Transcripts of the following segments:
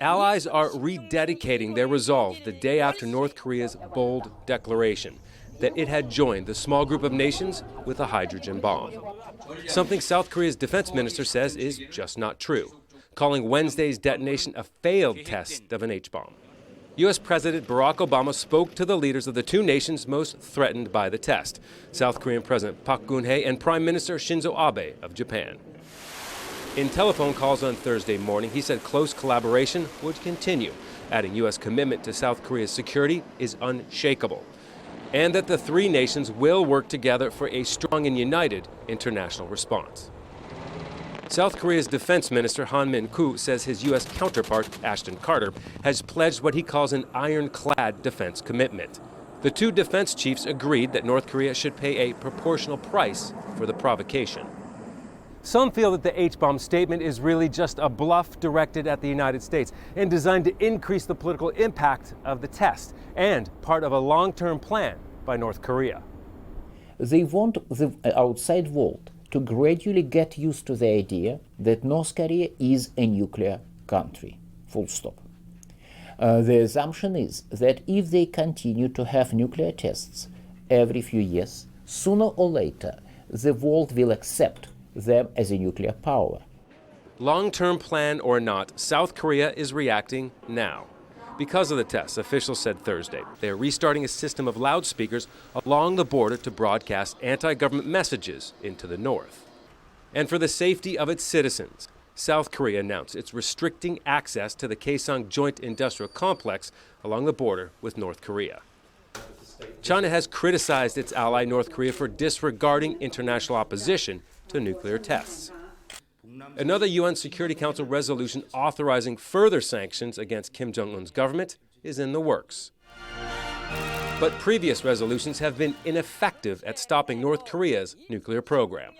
Allies are rededicating their resolve the day after North Korea's bold declaration that it had joined the small group of nations with a hydrogen bomb. Something South Korea's defense minister says is just not true, calling Wednesday's detonation a failed test of an H-bomb. U.S. President Barack Obama spoke to the leaders of the two nations most threatened by the test, South Korean President Park Geun-hye and Prime Minister Shinzo Abe of Japan. In telephone calls on Thursday morning, he said close collaboration would continue, adding U.S. commitment to South Korea's security is unshakable, and that the three nations will work together for a strong and united international response. South Korea's defense minister Han Min-koo says his U.S. counterpart, Ashton Carter, has pledged what he calls an ironclad defense commitment. The two defense chiefs agreed that North Korea should pay a proportional price for the provocation. Some feel that the H-bomb statement is really just a bluff directed at the United States and designed to increase the political impact of the test and part of a long-term plan by North Korea. They want the outside world to gradually get used to the idea that North Korea is a nuclear country, full stop. The assumption is that if they continue to have nuclear tests every few years, sooner or later the world will accept them as a nuclear power. Long-term plan or not, South Korea is reacting now. Because of the tests, officials said Thursday, they are restarting a system of loudspeakers along the border to broadcast anti-government messages into the north. And for the safety of its citizens, South Korea announced it's restricting access to the Kaesong Joint Industrial Complex along the border with North Korea. China has criticized its ally North Korea for disregarding international opposition to nuclear tests. Another UN Security Council resolution authorizing further sanctions against Kim Jong-un's government is in the works. But previous resolutions have been ineffective at stopping North Korea's nuclear program.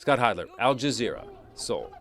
Scott Heidler, Al Jazeera, Seoul.